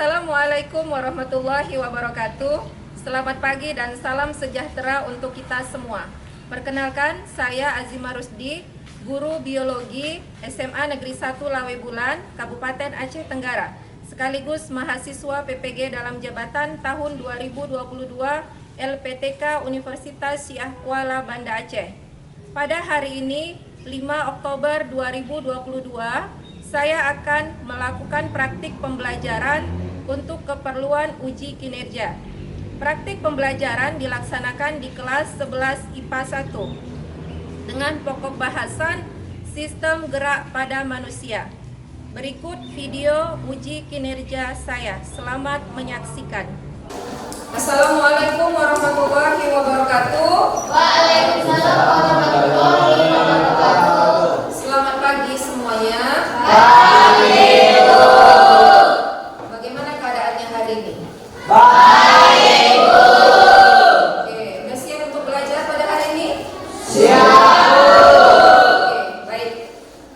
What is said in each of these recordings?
Assalamualaikum warahmatullahi wabarakatuh. Selamat pagi dan salam sejahtera untuk kita semua. Perkenalkan, saya Azima Rusdi, guru biologi SMA Negeri 1 Lawebulan, Kabupaten Aceh Tenggara, sekaligus mahasiswa PPG dalam jabatan tahun 2022 LPTK Universitas Syiah Kuala Banda Aceh. Pada hari ini, 5 Oktober 2022, saya akan melakukan praktik pembelajaran untuk keperluan uji kinerja. Praktik pembelajaran dilaksanakan di kelas 11 IPA 1 dengan pokok bahasan sistem gerak pada manusia. Berikut video uji kinerja saya. Selamat menyaksikan. Assalamualaikum warahmatullahi wabarakatuh. Waalaikumsalam warahmatullahi wabarakatuh. Selamat pagi semuanya. Pagi, Bu. Bagaimana keadaannya hari ini? Baik, Bu. Oke, udah siap untuk belajar pada hari ini? Siap. Oke, baik.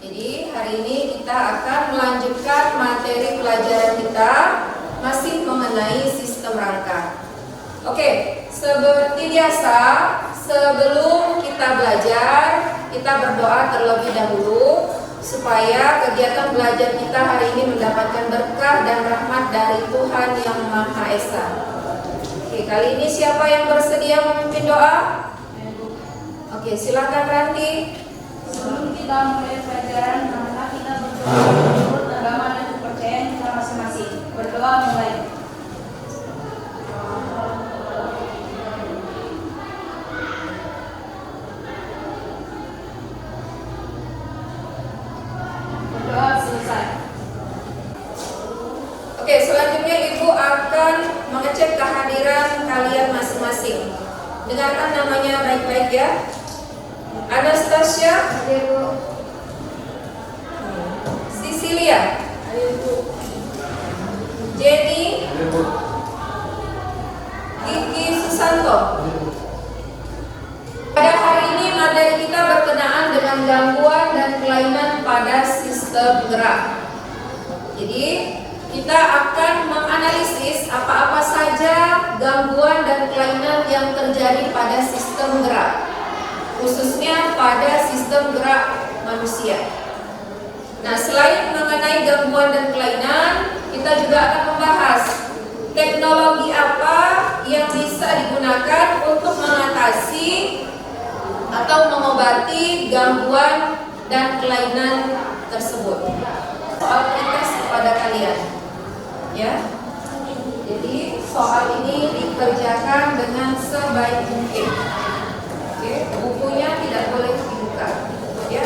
Jadi hari ini kita akan melanjutkan materi pelajaran kita masih mengenai sistem rangka. Oke, seperti biasa, sebelum kita belajar, kita berdoa terlebih dahulu supaya kegiatan belajar kita hari ini mendapatkan berkah dan rahmat dari Tuhan Yang Maha Esa. Oke, kali ini siapa yang bersedia memimpin doa? Oke, silakan Ranti. Sebelum kita mulai pelajaran, marilah kita berdoa menurut agama dan kepercayaan kita masing-masing. Berdoa mulai. Berdoa selesai. Oke, selanjutnya Ibu akan mengecek kehadiran kalian masing-masing. Dengarkan namanya baik-baik ya. Anastasia, Sisilia, Jenny, Kiki Susanto. Pada hari ini materi kita berkenaan dengan gangguan dan kelainan pada sistem gerak. Jadi kita akan menganalisis apa-apa saja gangguan dan kelainan yang terjadi pada sistem gerak, khususnya pada sistem gerak manusia. Nah, selain mengenai gangguan dan kelainan, kita juga akan membahas teknologi apa yang bisa digunakan untuk mengatasi atau mengobati gangguan dan kelainan tersebut. Soal tes kepada kalian, ya. Jadi soal ini dikerjakan dengan sebaik mungkin. Oke, bukunya tidak boleh dibuka, ya.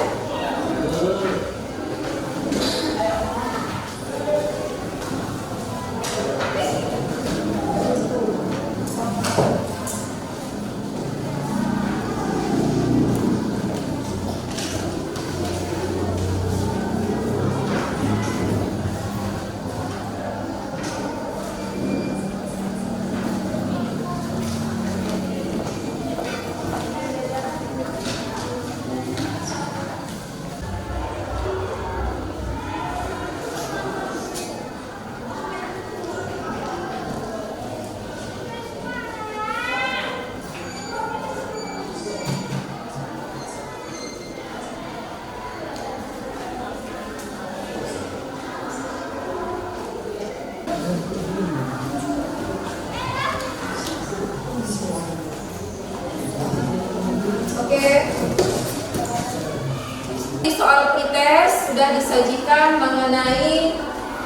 Oke. Di soal pretest sudah disajikan mengenai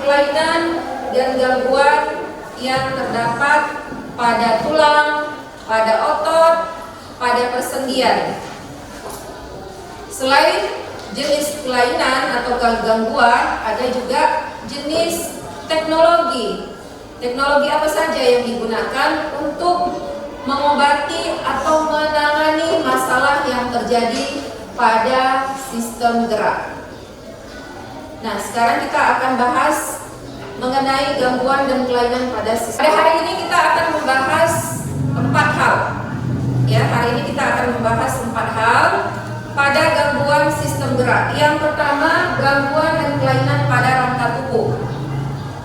kelainan dan gangguan yang terdapat pada tulang, pada otot, pada persendian. Selain jenis kelainan atau gangguan, ada juga jenis teknologi. Teknologi apa saja yang digunakan untuk mengobati atau menangani masalah yang terjadi pada sistem gerak. Nah, sekarang kita akan bahas mengenai gangguan dan kelainan pada sistem. Pada hari ini kita akan membahas 4 hal. Ya, hari ini kita akan membahas 4 hal pada gangguan sistem gerak. Yang pertama, gangguan dan kelainan pada rangka tubuh.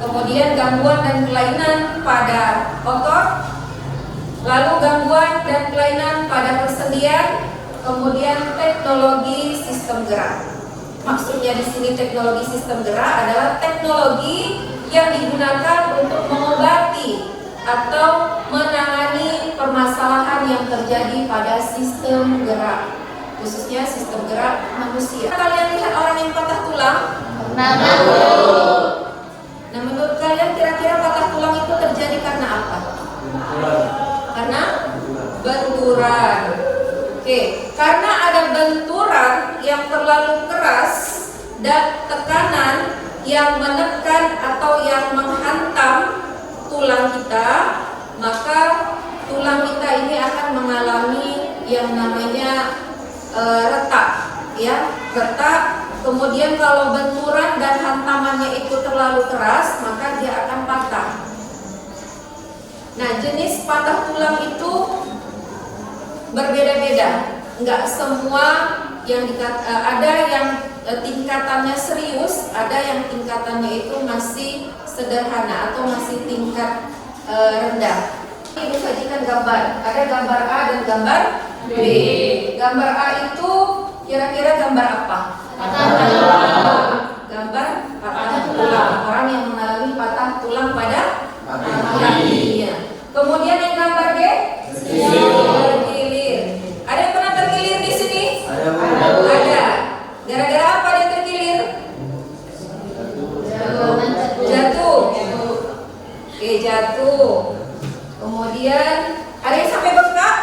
kemudian gangguan dan kelainan pada otot, lalu gangguan dan kelainan pada persendian, kemudian teknologi sistem gerak. Maksudnya di sini teknologi sistem gerak adalah teknologi yang digunakan untuk mengobati atau menangani permasalahan yang terjadi pada sistem gerak, khususnya sistem gerak manusia. Kalian lihat orang yang patah tulang? Nah, menurut kalian kira-kira patah tulang itu terjadi karena apa? Karena benturan. Oke, karena ada benturan yang terlalu keras dan tekanan yang menekan atau yang menghantam tulang kita, maka tulang kita ini akan mengalami yang namanya retak, ya, retak. Kemudian kalau benturan dan hantamannya itu terlalu keras, maka dia akan patah. Nah, jenis patah tulang itu berbeda-beda. Enggak semua yang ada yang tingkatannya serius, ada yang tingkatannya itu masih sederhana atau masih tingkat rendah. Ibu sajikan gambar. Ada gambar A dan gambar B. Gambar A itu kira-kira gambar apa? Gambar patah tulang. Orang yang mengalami patah tulang pada kakinya. Kemudian yang gambar B, terkilir. Ada yang pernah terkilir di sini? Ada. Gara-gara apa dia terkilir? Jatuh. Oke, jatuh. Kemudian ada yang sampai bengkak?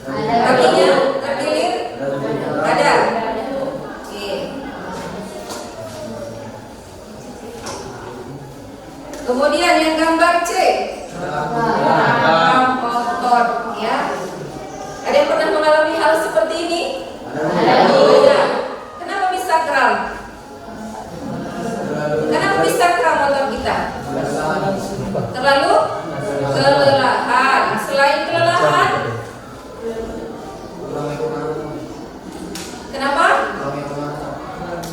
Kakinya terkilir? Ada. Oke. Kemudian yang gambar C, otot, ya. Ada yang pernah mengalami hal seperti ini? Ada. Kenapa bisa kram? Kenapa bisa kram otot kita? Terlalu kelelahan. Selain kelelahan, kenapa?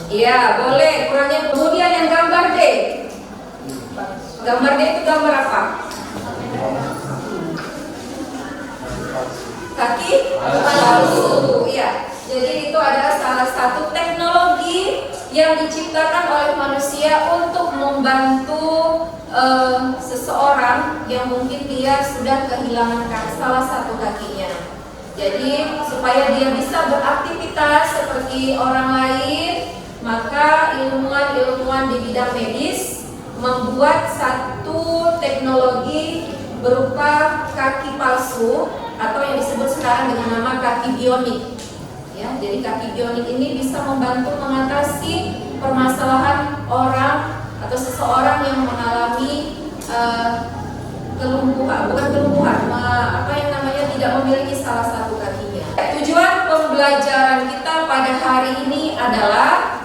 Iya, boleh. Kurangnya. Kemudian yang gambar D. Gambar D itu gambar apa? Kaki palsu. Iya. Jadi itu adalah salah satu teknologi yang diciptakan oleh manusia untuk membantu seseorang yang mungkin dia sudah kehilangan salah satu kakinya. Jadi supaya dia bisa beraktivitas seperti orang lain, maka ilmuwan-ilmuwan di bidang medis membuat satu teknologi berupa kaki palsu atau yang disebut sekarang dengan nama kaki bionik. Ya, jadi kaki bionik ini bisa membantu mengatasi permasalahan orang atau seseorang yang mengalami kelumpuhan, bukan kelumpuhan, apa yang namanya tidak memiliki salah satu kakinya. Tujuan pembelajaran kita pada hari ini adalah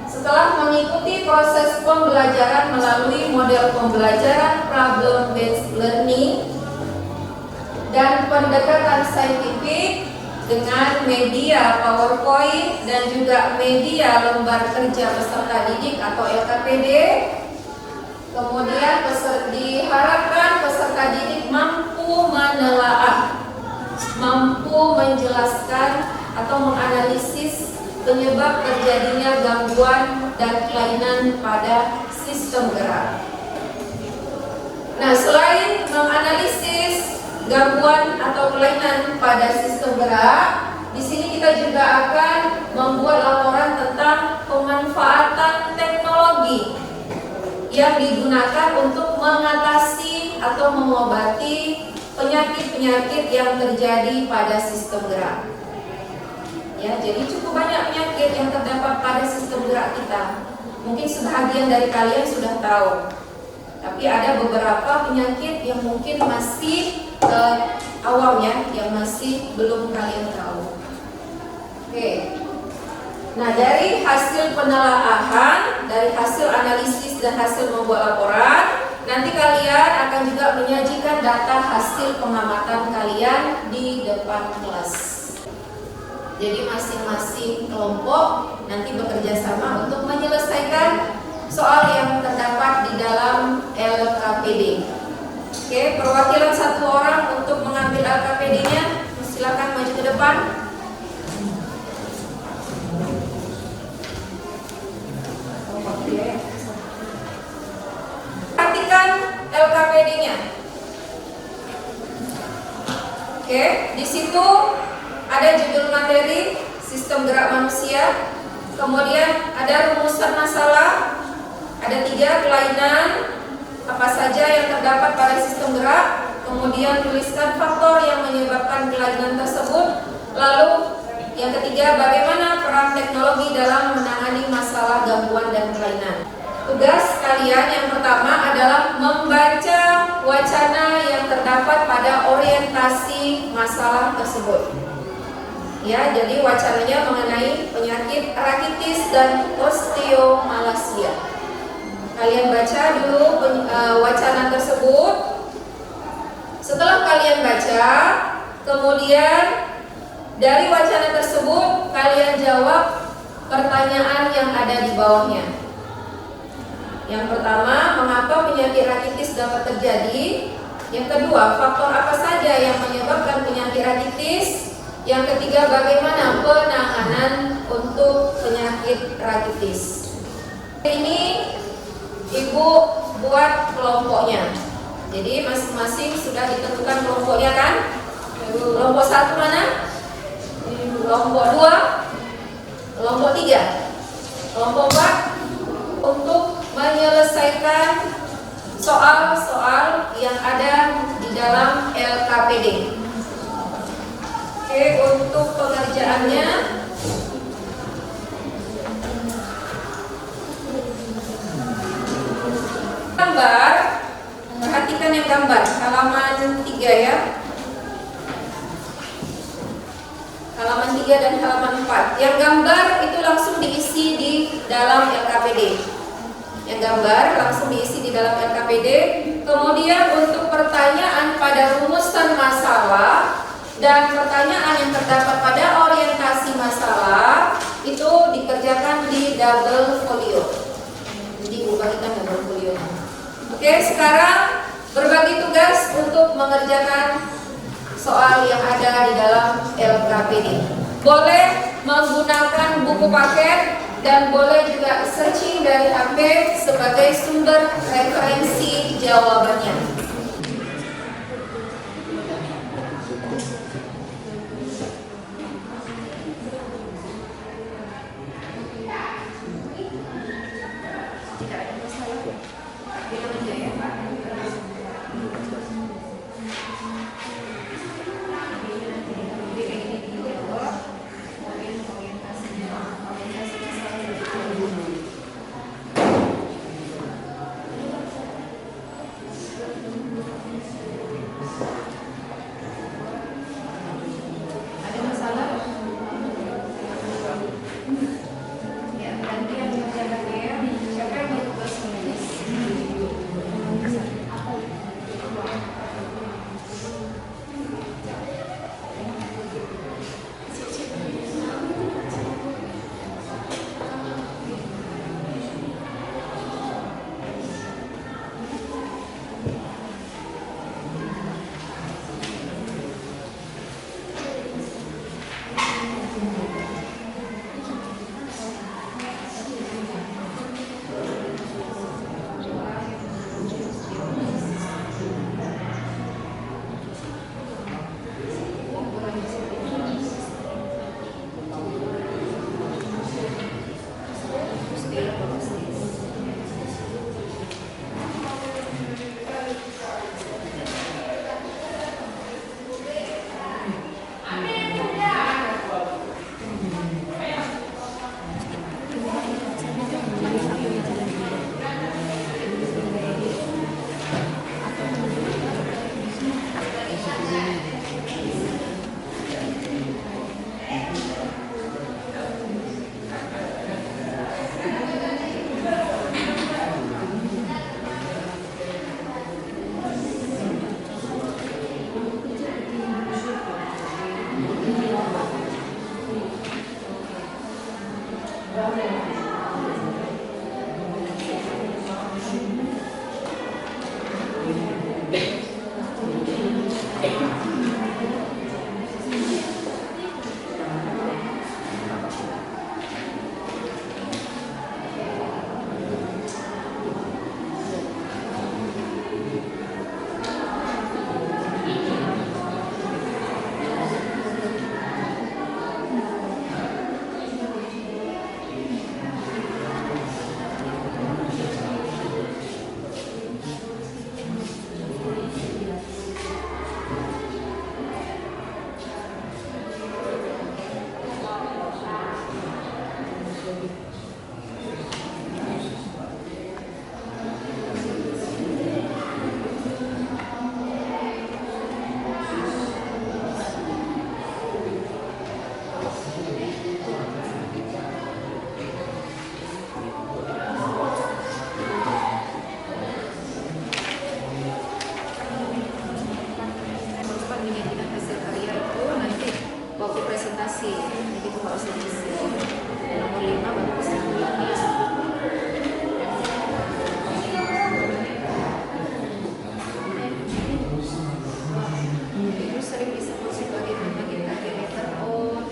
setelah mengikuti proses pembelajaran melalui model pembelajaran problem based learning dan pendekatan saintifik dengan media PowerPoint dan juga media lembar kerja peserta didik atau LKPD. Kemudian diharapkan peserta didik mampu menelaah, mampu menjelaskan atau menganalisis penyebab terjadinya gangguan dan kelainan pada sistem gerak. Nah, selain menganalisis gangguan atau kelainan pada sistem gerak, di sini kita juga akan membuat laporan tentang pemanfaatan teknologi yang digunakan untuk mengatasi atau mengobati penyakit-penyakit yang terjadi pada sistem gerak. Ya, jadi cukup banyak penyakit yang terdapat pada sistem gerak kita. Mungkin sebagian dari kalian sudah tahu, tapi ada beberapa penyakit yang mungkin masih awam ya, yang masih belum kalian tahu. Oke. Nah, dari hasil penelaahan, dari hasil analisis dan hasil membuat laporan, nanti kalian akan juga menyajikan data hasil pengamatan kalian di depan kelas. Jadi masing-masing kelompok nanti bekerja sama untuk menyelesaikan soal yang terdapat di dalam LKPD. Oke, perwakilan satu orang untuk mengambil LKPD-nya, silakan maju ke depan. Perhatikan LKPD-nya. Oke, di situ ada judul materi sistem gerak manusia, kemudian ada rumusan masalah, ada 3 kelainan apa saja yang terdapat pada sistem gerak, kemudian tuliskan faktor yang menyebabkan kelainan tersebut, lalu yang ketiga bagaimana peran teknologi dalam menangani masalah gangguan dan kelainan. Tugas kalian yang pertama adalah membaca wacana yang terdapat pada orientasi masalah tersebut. Ya, jadi wacananya mengenai penyakit rakitis dan osteomalacia. Kalian baca dulu wacana tersebut. Setelah kalian baca, kemudian dari wacana tersebut kalian jawab pertanyaan yang ada di bawahnya. Yang pertama, mengapa penyakit rakitis dapat terjadi? Yang kedua, faktor apa saja yang menyebabkan penyakit rakitis? Yang ketiga, bagaimana penanganan untuk penyakit rakitis? Ini Ibu buat kelompoknya. Jadi masing-masing sudah ditentukan kelompoknya kan? Kelompok 1 mana? Kelompok 2, kelompok 3, kelompok 4 untuk menyelesaikan soal-soal yang ada di dalam LKPD. Oke, untuk pengerjaannya gambar, perhatikan yang gambar halaman 3 ya. Halaman 3 dan halaman 4. Yang gambar itu langsung diisi di dalam LKPD. Yang gambar langsung diisi di dalam LKPD. Kemudian untuk pertanyaan pada rumusan masalah dan pertanyaan yang terdapat pada orientasi masalah itu dikerjakan di double folio. Jadi bagikan double folio. Oke, sekarang berbagi tugas untuk mengerjakan soal yang ada di dalam LKPD. Boleh menggunakan buku paket dan boleh juga searching dari HP sebagai sumber referensi jawabannya. Menyajikan hasil karya itu nanti waktu presentasi, jadi itu harus diisi. Nomor 5 baru kesimpulannya. Itu sering disebut sebagai pembagi target meter on,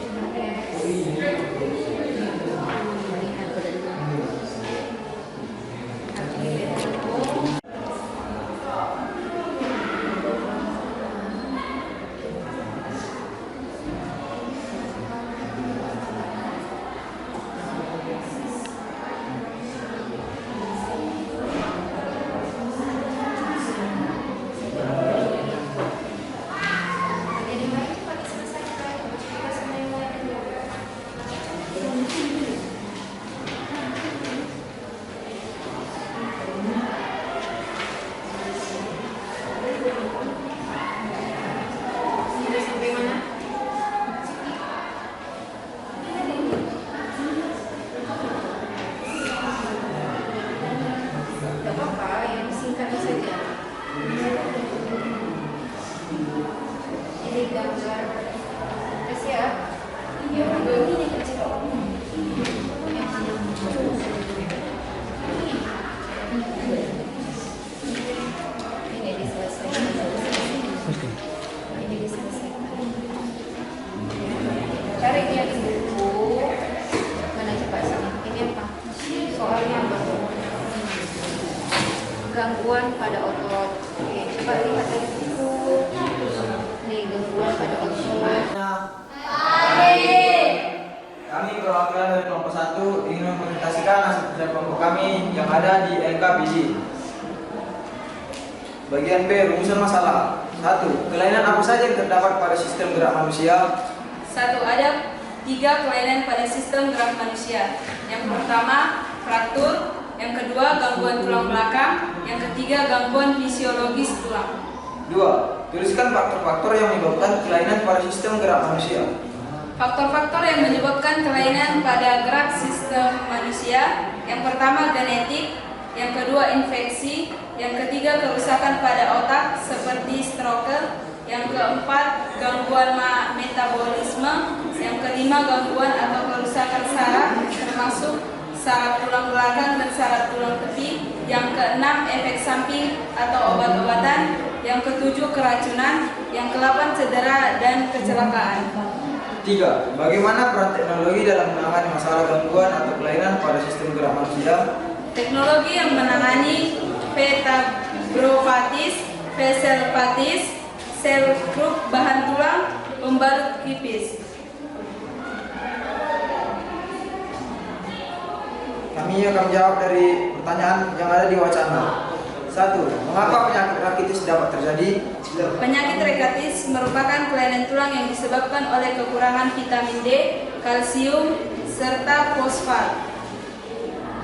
sampai mana? Tidak apa-apa, yang singkatnya saja. Ini gambar. Kasih ya. Ya, ini kecil. Ini diselesaikan. Ini diselesaikan. Cari dia di buku. Mana coba sini? Ini apa? Soalnya apa? Gangguan pada otot. Oke, coba lihat dari buku. Nih, gangguan pada otot. Kami perwakilan dari kelompok 1 ingin mempresentasikan hasil kerja kelompok kami yang ada di LKPD. Bagian B, rumusan masalah. 1. Kelainan apa saja yang terdapat pada sistem gerak manusia? 1. Ada 3 kelainan pada sistem gerak manusia. Yang pertama, fraktur. Yang kedua, gangguan tulang belakang. Yang ketiga, gangguan fisiologis tulang. 2. Tuliskan faktor-faktor yang menyebabkan kelainan pada sistem gerak manusia. Faktor-faktor yang menyebabkan kelainan pada gerak sistem manusia. Yang pertama, genetik. Yang kedua, infeksi. Yang ketiga, kerusakan pada otak seperti stroke. Yang keempat, gangguan metabolisme. Yang kelima, gangguan atau kerusakan saraf termasuk saraf tulang belakang dan saraf tulang tepi. Yang keenam, efek samping atau obat-obatan. Yang ketujuh, keracunan. Yang kedelapan, cedera dan kecelakaan. 3. Bagaimana peran teknologi dalam menangani masalah gangguan atau kelainan pada sistem gerak manusia? Teknologi yang menangani vertebropatis, vesselpatis, sel grup bahan tulang, pembalut tipis. Kami akan menjawab dari pertanyaan yang ada di wacana. 1. Mengapa penyakit rakitis dapat terjadi? Penyakit rakitis merupakan kelainan tulang yang disebabkan oleh kekurangan vitamin D, kalsium, serta fosfat.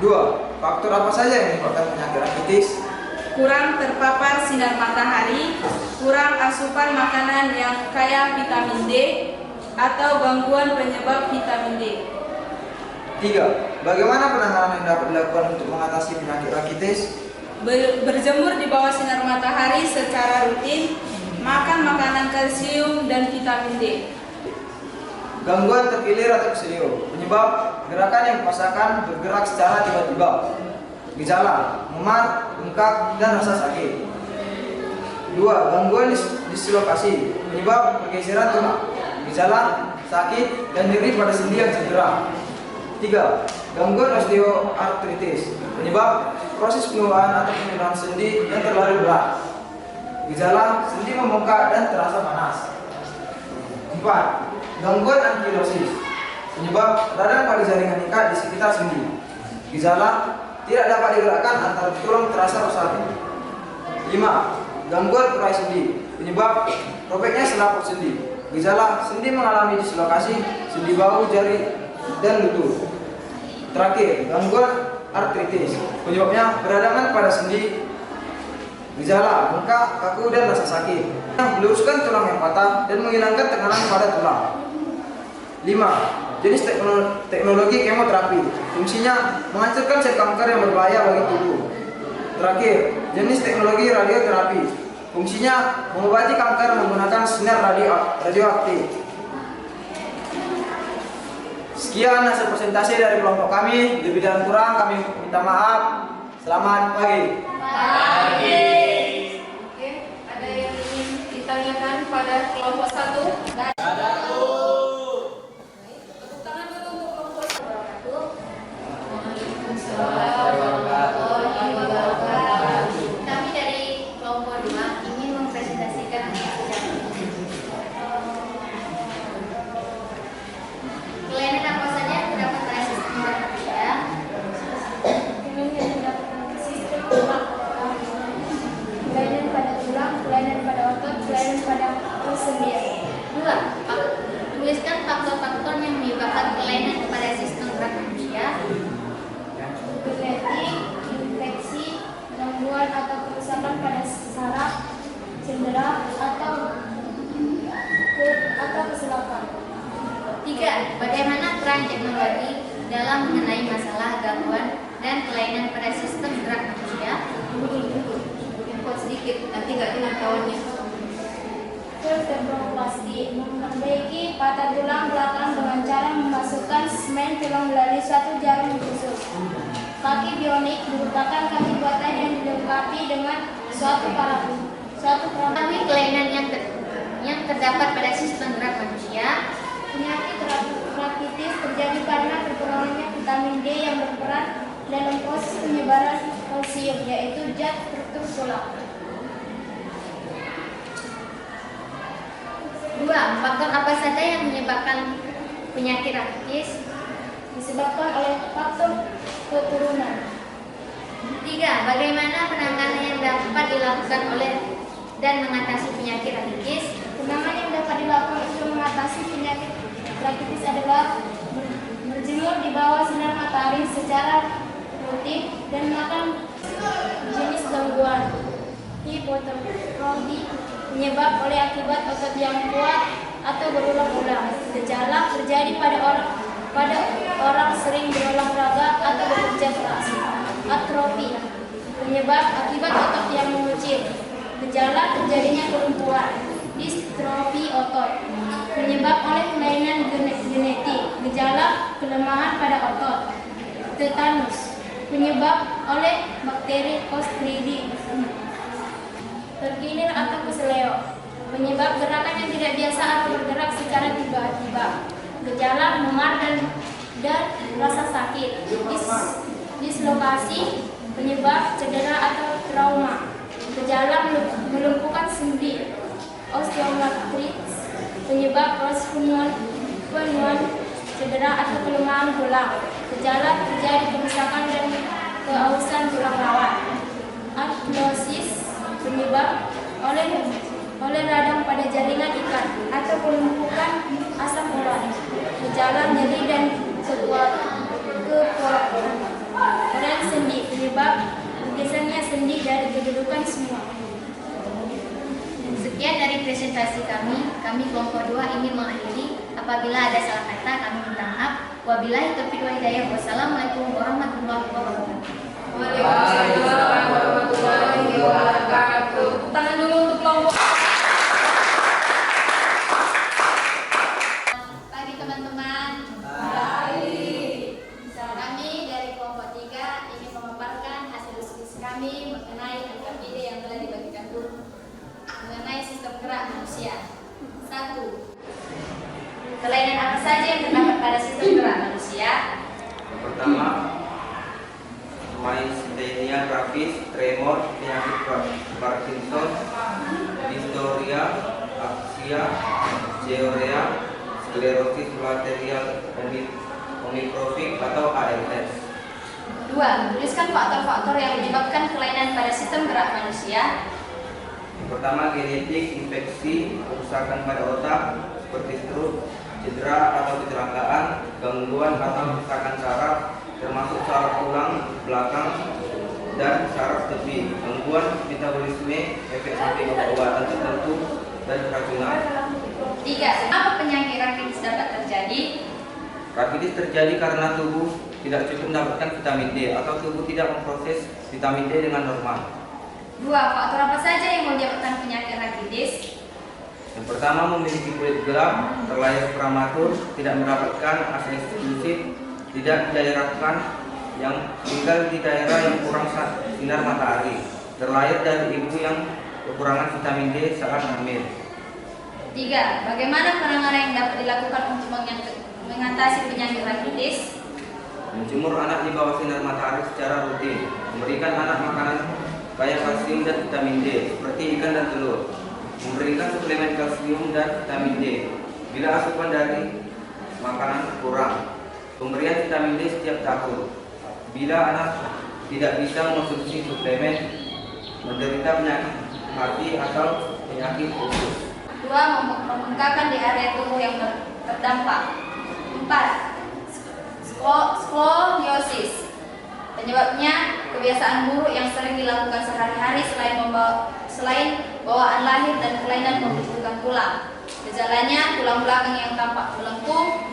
2. Faktor apa saja yang menyebabkan penyakit rakitis? Kurang terpapar sinar matahari, kurang asupan makanan yang kaya vitamin D, atau gangguan penyebab vitamin D. 3. Bagaimana penanganan yang dapat dilakukan untuk mengatasi penyakit rakitis? Berjemur di bawah sinar matahari secara rutin, makan makanan kalsium dan vitamin D. Gangguan terkilir atau keselio, penyebab gerakan yang dipaksakan bergerak secara tiba-tiba. Gejala, memar, bengkak, dan rasa sakit. 2. Gangguan dislokasi, penyebab pergeseran tulang, gejala sakit dan nyeri pada sendi yang cedera. 3. Gangguan osteoartritis, penyebab proses penuaan atau penurunan sendi yang terlalu berat, gejala sendi membengkak dan terasa panas. 4. Gangguan ankilosis, penyebab radang pada jaringan ikat di sekitar sendi, gejala tidak dapat digerakkan antara tulang terasa rusak. 5. Gangguan urai sendi, penyebab robeknya selaput sendi, gejala sendi mengalami dislokasi sendi bahu, jari, dan lutut. Terakhir, gangguan artritis, penyebabnya beradangan pada sendi, gejala bengkak, kaku, dan rasa sakit. Meluruskan tulang yang patah dan menghilangkan tekanan pada tulang. 5. Jenis teknologi kemoterapi, fungsinya menghancurkan sel kanker yang berbahaya bagi tubuh. Terakhir, jenis teknologi radioterapi, fungsinya mengobati kanker menggunakan sinar radioaktif. Sekian hasil presentasi dari kelompok kami. Lebih dan kurang kami minta maaf. Selamat pagi. Oke, ada yang ingin ditanyakan pada kelompok 1? Tepuk tangan dulu untuk kelompok 1. Kami dari kelompok 2 ingin mempresentasikan kelainan apa saja yang terdapat pada sistem manusia. Kelainan pada tulang, kelainan pada otot, kelainan pada sendi. 2. Tuliskan faktor-faktor yang menyebabkan kelainan pada sistem gerak manusia. Genetik, infeksi, gangguan atau kerusakan pada saraf, cedera atau kecelakaan. 3. Bagaimana peran teknologi dalam mengenai masalah gangguan dan kelainan pada sistem gerak manusia? Input sedikit, nanti nggak dengar kawannya. Vertebroplasti, memperbaiki patah tulang belakang dengan cara memasukkan semen tulang melalui suatu jarum khusus. Kaki bionik merupakan kaki buatan yang dilengkapi dengan suatu perangkat. Kami kelainan yang terdapat pada sistem gerak manusia. Penyakit rakitis terjadi karena kekurangannya vitamin D yang berperan dalam proses penyebaran kalsium, yaitu zat struktur tulang. 2. Faktor apa saja yang menyebabkan penyakit rakitis? Disebabkan oleh faktor keturunan. 3. Bagaimana penanganan yang dapat dilakukan oleh dan mengatasi penyakit rakitis? Penanganan yang dapat dilakukan untuk mengatasi penyakit rakitis adalah berjemur di bawah sinar matahari secara rutin dan makan jenis gangguan hipotermia penyebab oleh akibat otot yang kuat atau berulang-ulang. Gejala terjadi pada orang sering berolahraga atau bekerja keras. Atrofi penyebab akibat otot yang mengucil. Gejala terjadinya kelumpuhan. Distrofi otot penyebab oleh kelainan genetik. Gejala kelemahan pada otot. Tetanus penyebab oleh bakteri Clostridium. Terkilir atau keseleo penyebab gerakan yang tidak biasa atau bergerak secara tiba-tiba. Gejala memar dan rasa sakit. Dislokasi penyebab cedera atau trauma. Gejala melumpuhkan sendi. Osteoartritis penyebab proses penuaan cedera atau kelemahan tulang. Gejala terjadi kerusakan dan keausan tulang rawan. Ankylosis penyebab oleh radang pada jaringan ikat atau penumpukan asam urat. Gejala nyeri dan kekuatan sendi penyebab bergesernya sendi dari kedudukan semua. Sekian dari presentasi kami kelompok 2 ingin mengakhiri. Apabila ada salah kata kami minta maaf. Wabillahi taufiq wal hidayah. Wassalamualaikum warahmatullahi wabarakatuh. Waalaikumsalam warahmatullahi wabarakatuh. Tangan dulu untuk kelompok. Pagi teman-teman. Kami dari kelompok 3 ingin memaparkan hasil diskusi kami mengenai angka ide yang telah dibagikan guru. saja yang terdapat pada sistem gerak manusia? Yang pertama, myasthenia gravis, tremor, penyakit Parkinson, dystonia, aksia, georea, sklerosis lateral amitrofik atau ALS. 2. Tuliskan faktor-faktor yang menyebabkan kelainan pada sistem gerak manusia. Yang pertama, genetik, infeksi, kerusakan pada otak seperti stroke, cedera atau kecelakaan, gangguan atau kerusakan saraf termasuk saraf tulang belakang dan saraf tepi, gangguan metabolisme, efek samping obat-obatan tertentu dan keracunan. 3. Apa penyakit rakitis dapat terjadi? Rakitis terjadi karena tubuh tidak cukup mendapatkan vitamin D atau tubuh tidak memproses vitamin D dengan normal. 2. Faktor apa saja yang menyebabkan penyakit rakitis? Yang pertama, memiliki kulit gelap, terlahir prematur, tidak mendapatkan ASI eksklusif, tidak didaerahkan, yang tinggal di daerah yang kurang sinar matahari, terlahir dari ibu yang kekurangan vitamin D saat hamil. 3. Bagaimana penanganan yang dapat dilakukan untuk mengatasi penyakit rakitis? Menjemur anak di bawah sinar matahari secara rutin, memberikan anak makanan kaya kalsium dan vitamin D seperti ikan dan telur, memberikan suplemen kalsium dan vitamin D bila asupan dari makanan kurang, pemberian vitamin D setiap tahun. Bila anak tidak bisa mengonsumsi suplemen, menderita penyakit hati atau penyakit usus. 2. Membengkakkan di area tubuh yang terdampak. 4. Skoliosis. Penyebabnya kebiasaan buruk yang sering dilakukan sehari-hari selain bawaan lahir dan kelainan pembentukan tulang. Gejalanya tulang belakang yang tampak melengkung,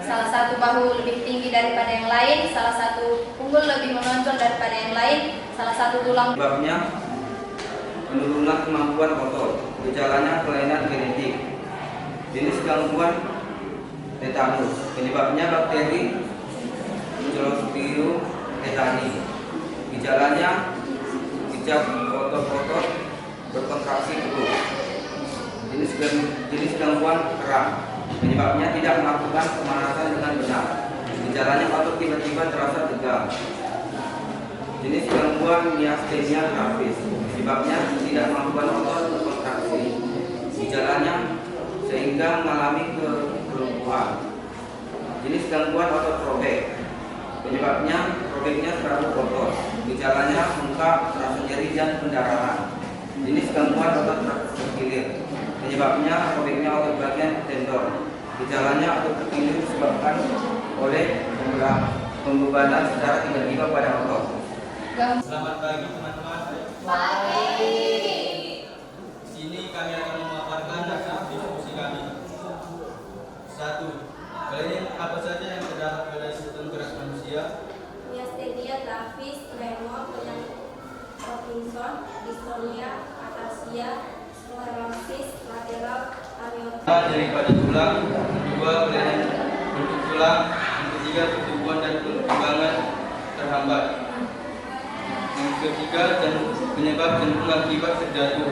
salah satu bahu lebih tinggi daripada yang lain, salah satu punggul lebih menonjol daripada yang lain, salah satu tulang. Sebabnya penurunan kemampuan otot. Gejalanya kelainan genetik. Jenis gangguan tetanus. Penyebabnya bakteri Clostridium tetani. Gejalanya pijat otot-otot berkontraksi perut. Jenis gangguan kram. Penyebabnya tidak melakukan pemanasan dengan benar. Gejalanya otot tiba-tiba terasa tegang. Jenis gangguan myasthenia gravis. Penyebabnya tidak melakukan otot berkontraksi. Gejalanya sehingga mengalami kelumpuhan. Jenis gangguan otot robek. Penyebabnya robeknya serabut otot. Gejalanya muka terasa nyeri dan pendarahan. Jenis gangguan otot terkilir. Penyebabnya robeknya otot bagian tendon. Gejalanya otot terkilir disebabkan oleh pembebanan secara tiba-tiba pada otot. Selamat pagi teman-teman. Pagi. Di sini kami akan memaparkan hasil diskusi kami. 1. Kelainan apa saja yang terdapat pada sistem gerak manusia? Myasthenia gravis, tremor, penyakit Parkinson, dystonia, ataxia, sklerosis lateral amiotrofi. Daripada tulang. 2. Kelainan bentuk tulang. Yang ketiga, pertumbuhan dan perkembangan terhambat. Yang ketiga, penyebab cenderung akibat terjatuh.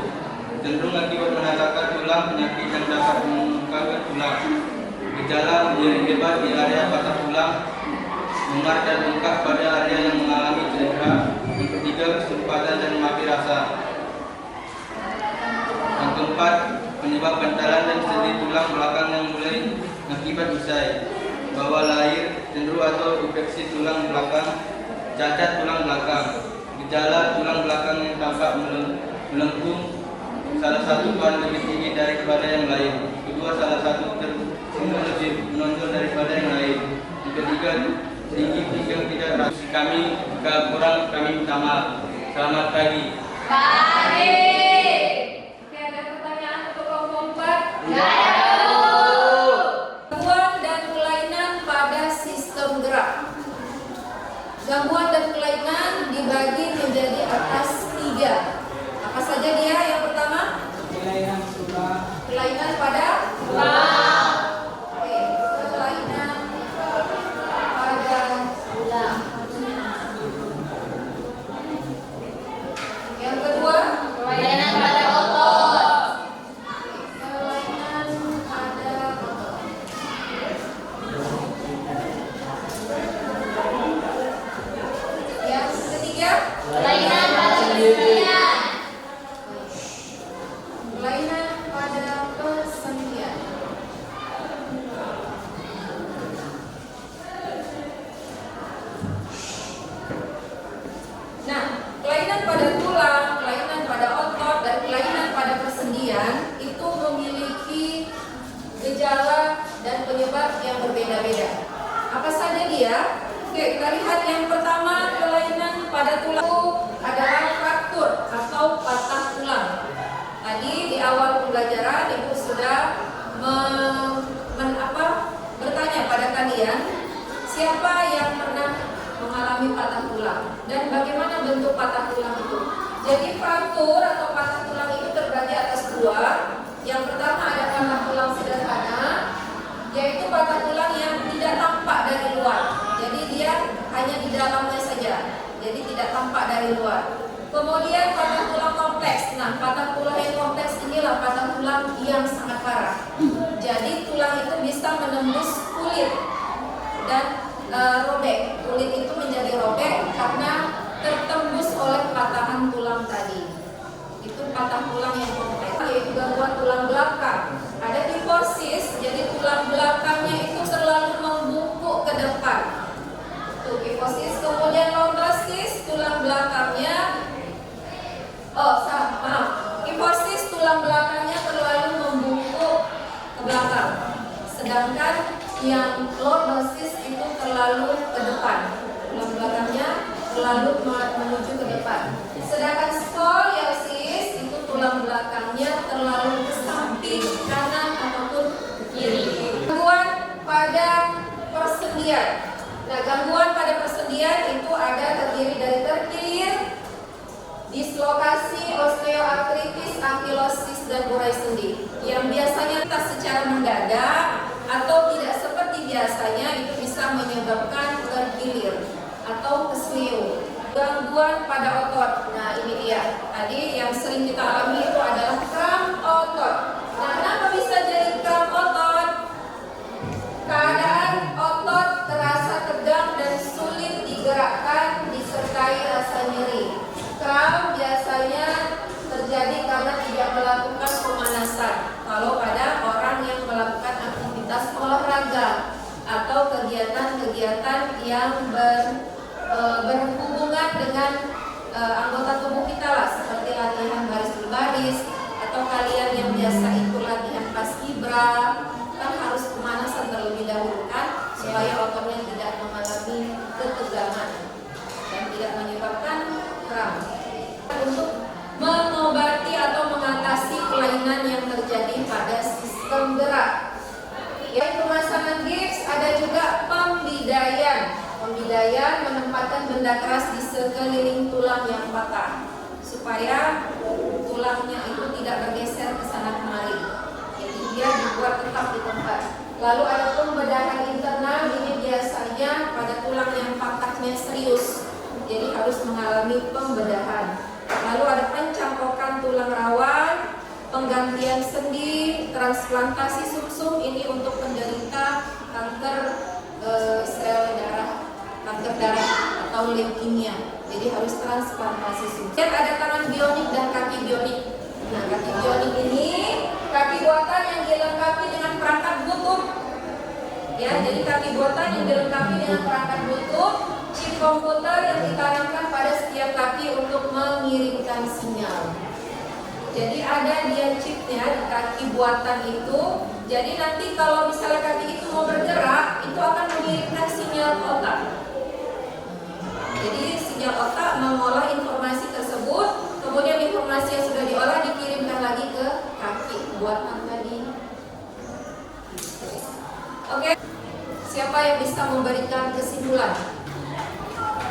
Cenderung akibat menatakan tulang, penyakit yang dapat memungkinkan tulang. Gejala nyeri hebat di area patah tulang, memar dan bengkak pada area yang mengalami cedera. Yang ketiga, kesumpatan dan mati rasa. Yang keempat, penyebab bantalan dan sendi tulang belakang yang mulai akibat usai, bawah lahir, cenderung atau infeksi tulang belakang, cacat tulang belakang. Gejala tulang belakang yang tampak melengkung, salah satu bahan lebih tinggi daripada yang lain. Kedua, salah satu lebih menonjol daripada yang lain. Yang ketiga, tinggi pinggang tidak rapi. Kami jika kurang, kami minta maaf. Selamat pagi. Pagi. Oke, ada pertanyaan untuk kelompok 4? Nggak ada. Gangguan dan kelainan pada sistem gerak. Gangguan dan kelainan dibagi menjadi atas 3. Apa saja dia? Yang pertama, kelainan pada tulang. Oke, kelainan pada tulang. Yang kedua, talian itu memiliki gejala dan penyebab yang berbeda-beda. Apa saja dia? Oke, kita lihat yang pertama, kelainan pada tulang adalah fraktur atau patah tulang. Tadi di awal pembelajaran Ibu sudah bertanya pada kalian siapa yang pernah mengalami patah tulang dan bagaimana bentuk patah tulang itu. Jadi fraktur atau patah tulang itu terbagi atas dua. Yang pertama ada patah tulang sederhana, yaitu patah tulang yang tidak tampak dari luar. Jadi dia hanya di dalamnya saja, jadi tidak tampak dari luar. Kemudian patah tulang kompleks. Nah, patah tulang yang kompleks inilah patah tulang yang sangat parah. Jadi tulang itu bisa menembus kulit dan robek. Kulit itu menjadi robek karena tertembus oleh patahan tulang tadi. Itu patah tulang yang kompleks, yaitu gangguan tulang belakang. Ada kifosis, jadi tulang belakangnya itu selalu membungkuk ke depan. Tuh kifosis. Kemudian lordosis, tulang belakangnya kifosis, tulang belakangnya terlalu membungkuk ke belakang. Sedangkan yang lordosis itu terlalu ke depan. Tulang belakangnya terlalu menuju ke depan. Sedangkan skoliosis itu tulang belakangnya terlalu ke samping kanan ataupun ke kiri. Gangguan pada persendian. Nah, gangguan pada persendian itu ada terdiri dari terkilir, dislokasi, osteoartritis, ankilosis, dan urai sendi. Yang biasanya kita secara mendadak atau tidak seperti biasanya itu bisa menyebabkan terkilir atau kesleo. Gangguan pada otot. Nah, ini dia. Tadi yang sering kita alami itu adalah kram otot. Nah, kenapa bisa jadi kram otot? Keadaan otot terasa tegang dan sulit digerakkan disertai rasa nyeri. Kram biasanya terjadi karena tidak melakukan pemanasan. Kalau pada orang yang melakukan aktivitas olahraga atau kegiatan-kegiatan yang berhubungan dengan anggota tubuh kita lah, seperti latihan baris berbaris atau kalian yang biasa ikut latihan paskibra, kan harus pemanasan terlebih dahulu kan, supaya ototnya tidak mengalami ketegangan dan tidak menyebabkan kram. Untuk mengobati atau mengatasi kelainan yang terjadi pada sistem gerak, yaitu pemasangan gips, ada juga pembidaian. Pembidaian menempatkan benda keras di sekeliling tulang yang patah supaya tulangnya itu tidak bergeser ke sana kemari. Jadi dia dibuat tetap di tempat. Lalu ada pembedahan internal, ini biasanya pada tulang yang patahnya serius, jadi harus mengalami pembedahan. Lalu ada pencangkokan tulang rawan, penggantian sendi, transplantasi sumsum, ini untuk penderita kanker sel darah, kanker darah atau leukemia. Jadi harus transplantasi sumsum. Dan ada tangan bionik dan kaki bionik. Nah, kaki bionik ini kaki buatan yang dilengkapi dengan perangkat butut. Ya, jadi kaki buatan yang dilengkapi dengan perangkat butut, chip komputer yang ditanamkan pada setiap kaki untuk mengirimkan sinyal. Jadi ada dia chipnya di kaki buatan itu. Jadi nanti kalau misalnya kaki itu mau bergerak, itu akan mengirimkan sinyal ke otak. Jadi sinyal otak mengolah informasi tersebut, kemudian informasi yang sudah diolah dikirimkan lagi ke kaki buatan tadi. Oke, siapa yang bisa memberikan kesimpulan?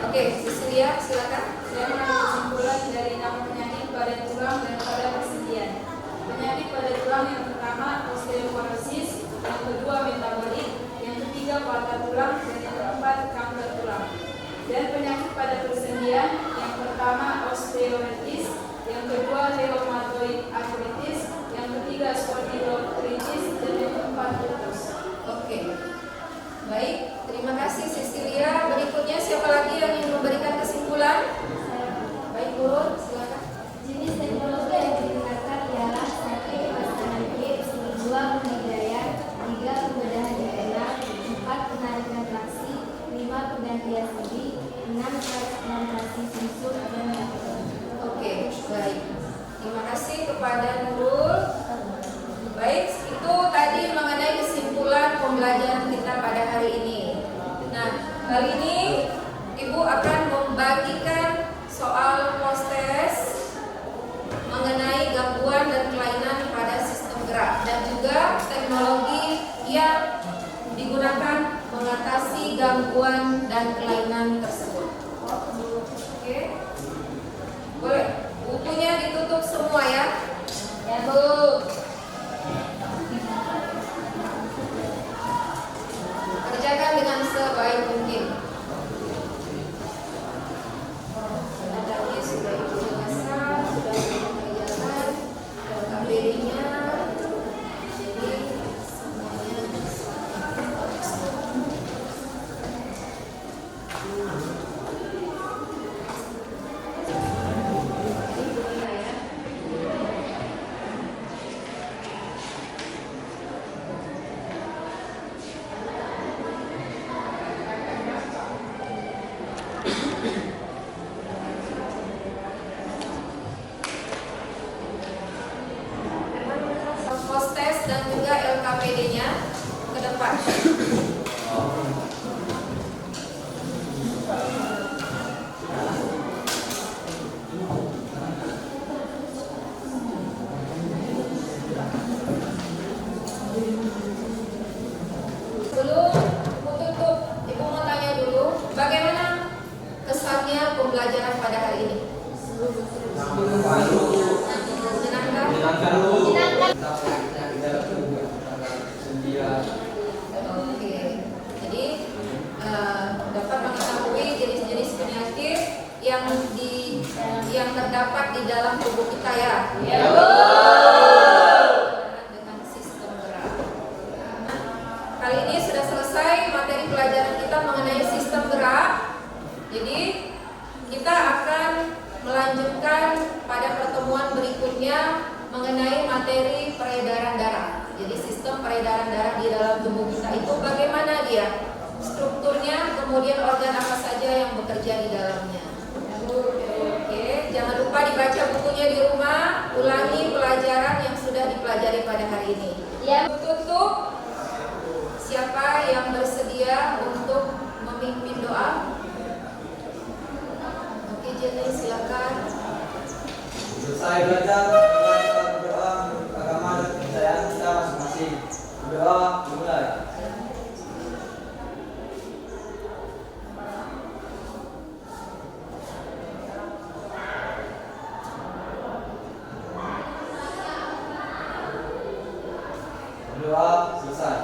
Oke, Cecilia, silakan. Saya mengambil kesimpulan dari 6 penyakit pada tulang dan pada persendian. Penyakit pada tulang yang pertama osteoporosis, yang kedua metabolik, yang ketiga patah tulang, dan yang keempat kanker tulang. Dan penyakit pada persendian yang pertama osteoartritis, yang kedua rheumatoid arthritis, yang ketiga spondyloarthritis, dan yang keempat lupus. Oke. Baik, terima kasih Cecilia. Berikutnya siapa lagi yang ingin memberikan kesimpulan? Baik, Guru, silakan. Jenis teknologi yang digunakan ialah 1. Pemasangan gips, 2. Pembidaian, 3. Pembedahan daerah, 4. Penarikan traksi, 5. Penggantian sendi, 6. Transplantasi sumsum, dan Oke, baik. Terima kasih kepada Nurul. Baik, itu tadi mengenai kesimpulan pembelajaran kita pada hari ini. Nah, kali ini Ibu akan membagikan soal post-test mengenai gangguan dan kelainan pada sistem gerak dan juga teknologi yang digunakan mengatasi gangguan dan kelainan tersebut. Oke, boleh. Bukunya ditutup semua ya. Ya Bu. Kerjakan dengan sebaik mungkin. Tadi sudah Ibu jelaskan, sudah pengajaran, dan KBD-nya. Jadi semuanya post-test dan juga LKPD-nya ke depan. Sebelum Ibu tutup, Ibu mau tanya dulu, bagaimana kesannya pembelajaran pada hari ini? Menyenangkan? Oke, jadi dapat mengetahui jenis-jenis penyakit yang terdapat di dalam tubuh kita ya. Dengan sistem gerak. Kali ini sudah selesai materi pelajaran kita mengenai sistem gerak. Jadi kita akan melanjutkan pada pertemuan berikutnya mengenai materi peredaran darah. Jadi sistem peredaran darah di dalam tubuh kita itu bagaimana dia, strukturnya, kemudian organ apa saja yang bekerja di dalamnya. Oke, jangan lupa dibaca bukunya di rumah, ulangi pelajaran yang sudah dipelajari pada hari ini. Ya. Tutup. Siapa yang bersedia untuk memimpin doa? Oke, Jenny silakan. Selesai belajar, kita berdoa menurut agama dan kepercayaan kita masing-masing. Berdoa dimulai. Berdoa selesai.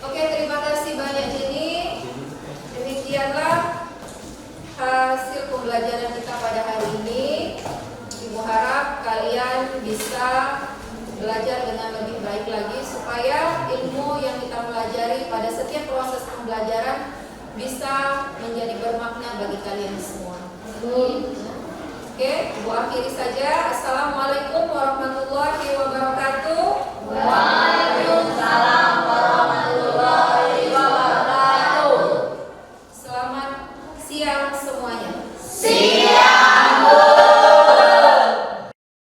Oke, terima kasih banyak Jenny. Demikianlah hasil pembelajaran kita pada hari ini. Ibu harap kalian bisa belajar dengan lebih baik lagi supaya ilmu yang kita pelajari pada setiap proses pembelajaran bisa menjadi bermakna bagi kalian semua. Oke, Ibu akhiri saja.